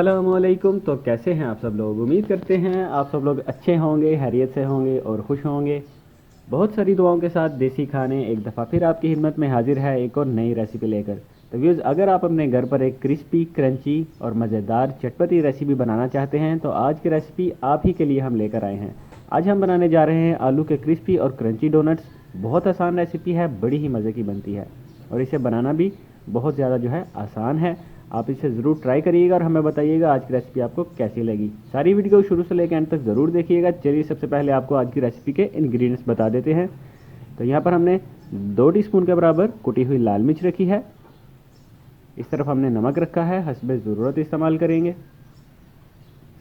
अस्सलामुअलैकुम। तो कैसे हैं आप सब लोग? उम्मीद करते हैं आप सब लोग अच्छे होंगे, खैरियत से होंगे और खुश होंगे। बहुत सारी दुआओं के साथ देसी खाने एक दफ़ा फिर आपकी खिदमत में हाजिर है एक और नई रेसिपी लेकर। तो व्यूज़, अगर आप अपने घर पर एक क्रिस्पी, क्रंची और मज़ेदार चटपटी रेसिपी बनाना चाहते हैं तो आज की रेसिपी आप ही के लिए हम लेकर आए हैं। आज हम बनाने जा रहे हैं आलू के क्रिस्पी और क्रंची डोनट्स। बहुत आसान रेसिपी है, बड़ी ही मज़े की बनती है और इसे बनाना भी बहुत ज़्यादा आसान है। आप इसे ज़रूर ट्राई करिएगा और हमें बताइएगा आज की रेसिपी आपको कैसी लगी। सारी वीडियो को शुरू से लेकर एंड तक ज़रूर देखिएगा। चलिए सबसे पहले आपको आज की रेसिपी के इंग्रेडिएंट्स बता देते हैं। तो यहाँ पर हमने 2 टीस्पून के बराबर कुटी हुई लाल मिर्च रखी है। इस तरफ हमने नमक रखा है, हस्बे ज़रूरत इस्तेमाल करेंगे।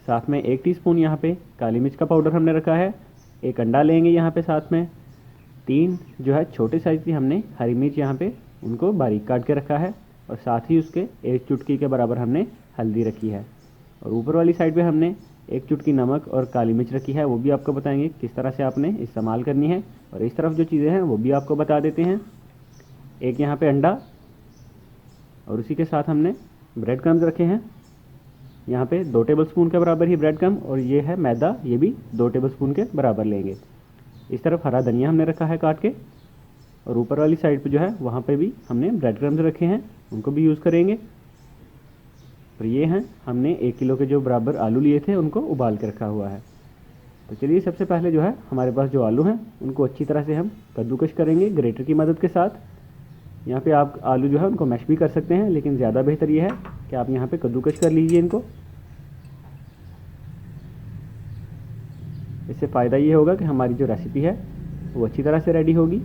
साथ में 1 टीस्पून यहाँ पे काली मिर्च का पाउडर हमने रखा है। 1 अंडा लेंगे यहाँ पे साथ में। 3 छोटे साइज़ की हमने हरी मिर्च यहाँ पे उनको बारीक काट के रखा है और साथ ही उसके 1 चुटकी के बराबर हमने हल्दी रखी है। और ऊपर वाली साइड पे हमने 1 चुटकी नमक और काली मिर्च रखी है, वो भी आपको बताएंगे किस तरह से आपने इस्तेमाल करनी है। और इस तरफ जो चीज़ें हैं वो भी आपको बता देते हैं। 1 यहाँ पे अंडा और उसी के साथ हमने ब्रेड क्रम्स रखे हैं यहाँ पे 2 टेबलस्पून के बराबर ही ब्रेड क्रम्ब, और ये है मैदा, ये भी 2 टेबलस्पून के बराबर लेंगे। इस तरफ हरा धनिया हमने रखा है काट के, और ऊपर वाली साइड पे वहाँ पे भी हमने ब्रेड क्रम्स रखे हैं, उनको भी यूज़ करेंगे। और ये हैं हमने 1 किलो के जो बराबर आलू लिए थे उनको उबाल के रखा हुआ है। तो चलिए सबसे पहले हमारे पास जो आलू हैं उनको अच्छी तरह से हम कद्दूकश करेंगे ग्रेटर की मदद के साथ। यहाँ पे आप आलू उनको मैश भी कर सकते हैं, लेकिन ज़्यादा बेहतर ये है कि आप यहाँ पे कद्दूकश कर लीजिए इनको। इससे फ़ायदा ये होगा कि हमारी जो रेसिपी है वो अच्छी तरह से रेडी होगी।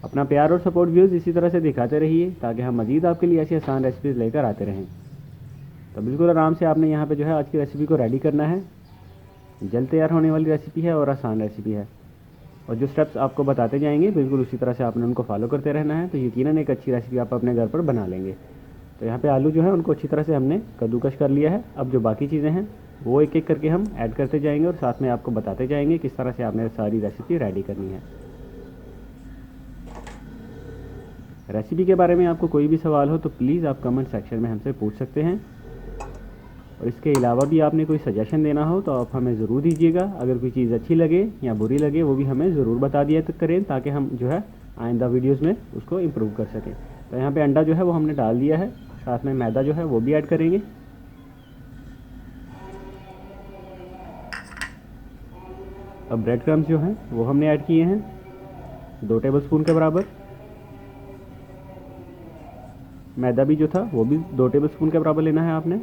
अपना प्यार और सपोर्ट व्यूज़ इसी तरह से दिखाते रहिए ताकि हम मज़ीद आपके लिए ऐसी आसान रेसिपीज़ लेकर आते रहें। तो बिल्कुल आराम से आपने यहाँ पे आज की रेसिपी को रेडी करना है। जल्द तैयार होने वाली रेसिपी है और आसान रेसिपी है, और जो स्टेप्स आपको बताते जाएंगे बिल्कुल उसी तरह से आपने उनको फॉलो करते रहना है। तो यकीनन एक अच्छी रेसिपी आप अपने घर पर बना लेंगे। तो यहाँ पे आलू उनको अच्छी तरह से हमने कद्दूकश कर लिया है। अब जो बाकी चीज़ें हैं वो एक एक करके हम ऐड करते जाएंगे और साथ में आपको बताते जाएंगे किस तरह से आपने सारी रेसिपी रेडी करनी है। रेसिपी के बारे में आपको कोई भी सवाल हो तो प्लीज़ आप कमेंट सेक्शन में हमसे पूछ सकते हैं, और इसके अलावा भी आपने कोई सजेशन देना हो तो आप हमें ज़रूर दीजिएगा। अगर कोई चीज़ अच्छी लगे या बुरी लगे वो भी हमें ज़रूर बता दिया करें ताकि हम आइंदा वीडियोस में उसको इम्प्रूव कर सकें। तो यहाँ पे अंडा वो हमने डाल दिया है, साथ में मैदा वो भी ऐड करेंगे। अब ब्रेड क्रम्स हैं वो हमने ऐड किए हैं 2 टेबलस्पून के बराबर। मैदा भी था वो भी 2 टेबलस्पून के बराबर लेना है आपने।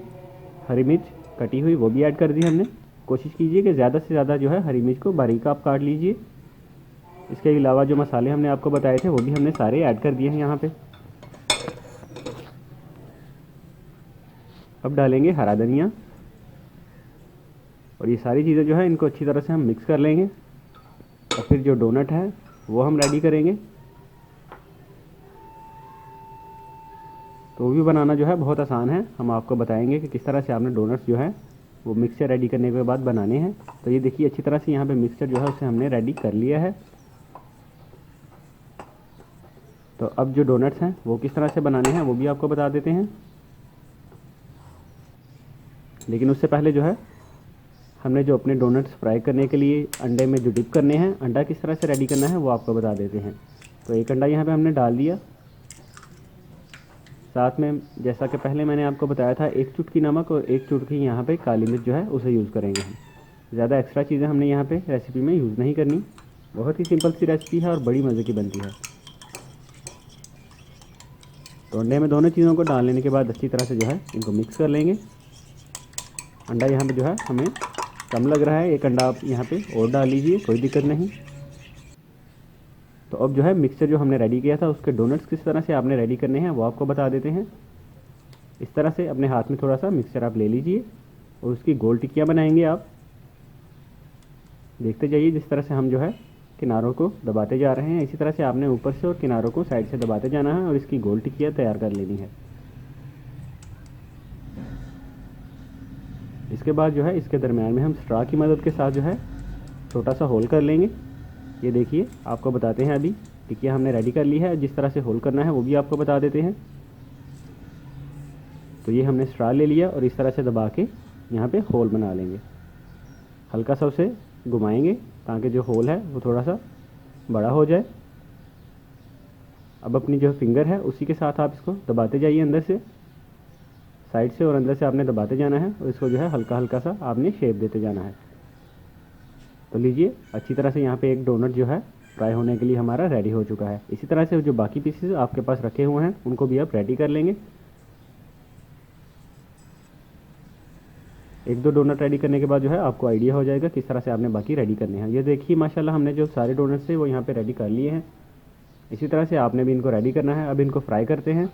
हरी मिर्च कटी हुई वो भी ऐड कर दी हमने। कोशिश कीजिए कि ज़्यादा से ज़्यादा हरी मिर्च को बारीक आप काट लीजिए। इसके अलावा जो मसाले हमने आपको बताए थे वो भी हमने सारे ऐड कर दिए हैं यहाँ पे। अब डालेंगे हरा धनिया, और ये सारी चीज़ें इनको अच्छी तरह से हम मिक्स कर लेंगे। और फिर जो डोनट है वो हम रेडी करेंगे। तो वो भी बनाना बहुत आसान है। हम आपको बताएंगे कि किस तरह से आपने डोनट्स वो मिक्सचर रेडी करने के बाद बनाने हैं। तो ये देखिए अच्छी तरह से यहाँ पे मिक्सचर उसे हमने रेडी कर लिया है। तो अब जो डोनट्स हैं वो किस तरह से बनाने हैं वो भी आपको बता देते हैं, लेकिन उससे पहले हमने जो अपने डोनट्स फ्राई करने के लिए अंडे में जो डिप करने हैं, अंडा किस तरह से रेडी करना है वो आपको बता देते हैं। तो 1 अंडा यहाँ पे हमने डाल दिया। साथ में जैसा कि पहले मैंने आपको बताया था 1 चुटकी नमक और 1 चुटकी यहाँ पे काली मिर्च उसे यूज़ करेंगे हम। ज़्यादा एक्स्ट्रा चीज़ें हमने यहाँ पे रेसिपी में यूज़ नहीं करनी। बहुत ही सिंपल सी रेसिपी है और बड़ी मज़े की बनती है। तो अंडे में दोनों चीज़ों को डाल लेने के बाद अच्छी तरह से इनको मिक्स कर लेंगे। अंडा यहाँ पे हमें कम लग रहा है, 1 अंडा आप यहाँ पे और डाल लीजिए, कोई दिक्कत नहीं। तो अब मिक्सचर जो हमने रेडी किया था उसके डोनट्स किस तरह से आपने रेडी करने हैं वो आपको बता देते हैं। इस तरह से अपने हाथ में थोड़ा सा मिक्सचर आप ले लीजिए और उसकी गोल टिक्कियाँ बनाएंगे आप। देखते जाइए जिस तरह से हम किनारों को दबाते जा रहे हैं, इसी तरह से आपने ऊपर से और किनारों को साइड से दबाते जाना है और इसकी गोल टिक्कियाँ तैयार कर लेनी है। इसके बाद इसके दरमियान में हम स्ट्रा की मदद के साथ छोटा सा होल कर लेंगे। ये देखिए आपको बताते हैं, अभी टिक्किया हमने रेडी कर ली है। जिस तरह से होल करना है वो भी आपको बता देते हैं। तो ये हमने स्ट्रा ले लिया और इस तरह से दबा के यहाँ पे होल बना लेंगे। हल्का सा उसे घुमाएंगे ताकि जो होल है वो थोड़ा सा बड़ा हो जाए। अब अपनी जो फिंगर है उसी के साथ आप इसको दबाते जाइए, अंदर से, साइड से और अंदर से आपने दबाते जाना है और इसको जो है हल्का हल्का सा आपने शेप देते जाना है। तो लीजिए अच्छी तरह से यहाँ पे एक डोनट जो है फ्राई होने के लिए हमारा रेडी हो चुका है। इसी तरह से जो बाकी पीसेस आपके पास रखे हुए हैं उनको भी आप रेडी कर लेंगे। एक दो डोनट रेडी करने के बाद जो है आपको आइडिया हो जाएगा किस तरह से आपने बाकी रेडी करने हैं। ये देखिए माशाल्लाह हमने जो सारे डोनट्स थे वो यहाँ पे रेडी कर लिए हैं। इसी तरह से आपने भी इनको रेडी करना है। अब इनको फ्राई करते हैं।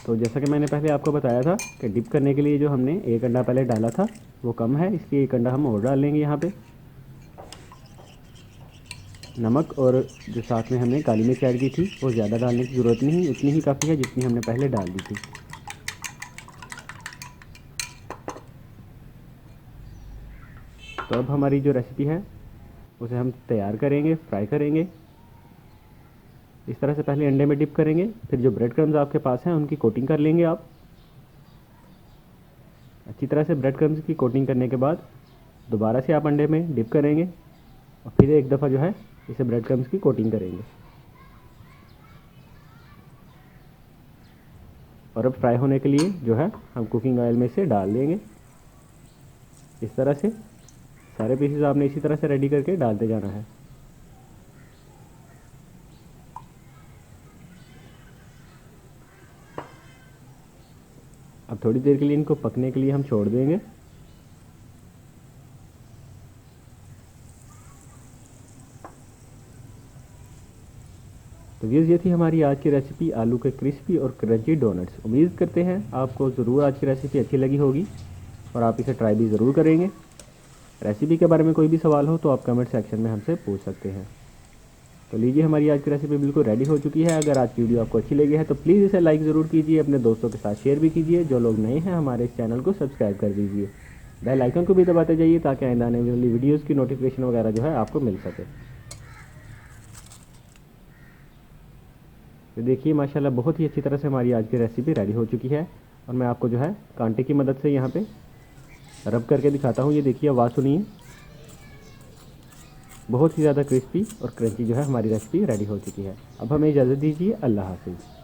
तो जैसा कि मैंने पहले आपको बताया था कि डिप करने के लिए जो हमने एक अंडा पहले डाला था वो कम है, इसलिए एक अंडा हम और डाल लेंगे। यहाँ पे नमक और जो साथ में हमने काली मिर्च ऐड की थी वो ज़्यादा डालने की ज़रूरत नहीं, उतनी ही काफ़ी है जितनी हमने पहले डाल दी थी। तो अब हमारी जो रेसिपी है उसे हम तैयार करेंगे, फ्राई करेंगे। इस तरह से पहले अंडे में डिप करेंगे, फिर जो ब्रेड क्रम्स आपके पास हैं उनकी कोटिंग कर लेंगे आप। अच्छी तरह से ब्रेड क्रम्स की कोटिंग करने के बाद दोबारा से आप अंडे में डिप करेंगे और फिर एक दफ़ा जो है इसे ब्रेड क्रम्स की कोटिंग करेंगे। और अब फ्राई होने के लिए जो है हम कुकिंग ऑयल में से डाल देंगे। इस तरह से सारे पीसेस आपने इसी तरह से रेडी करके डालते जाना है। अब थोड़ी देर के लिए इनको पकने के लिए हम छोड़ देंगे। तो ये थी हमारी आज की रेसिपी आलू के क्रिस्पी और क्रंची डोनट्स। उम्मीद करते हैं आपको ज़रूर आज की रेसिपी अच्छी लगी होगी और आप इसे ट्राई भी ज़रूर करेंगे। रेसिपी के बारे में कोई भी सवाल हो तो आप कमेंट सेक्शन में हमसे पूछ सकते हैं। तो लीजिए हमारी आज की रेसिपी बिल्कुल रेडी हो चुकी है। अगर आज की वीडियो आपको अच्छी लगी है तो प्लीज़ इसे लाइक ज़रूर कीजिए, अपने दोस्तों के साथ शेयर भी कीजिए। जो लोग नए हैं हमारे इस चैनल को सब्सक्राइब कर दीजिए, बेल आइकन को भी दबाते जाइए ताकि आने वाली वीडियोज़ की नोटिफिकेशन वगैरह जो है आपको मिल सके। तो देखिए माशाल्लाह बहुत ही अच्छी तरह से हमारी आज की रेसिपी रेडी हो चुकी है और मैं आपको जो है कांटे की मदद से यहाँ पे रब करके दिखाता हूँ। ये देखिए आवाज़ सुनिए, बहुत ही ज़्यादा क्रिस्पी और क्रंची जो है हमारी रेसिपी रेडी हो चुकी है। अब हमें इजाज़त दीजिए, अल्लाह हाफ़िज़।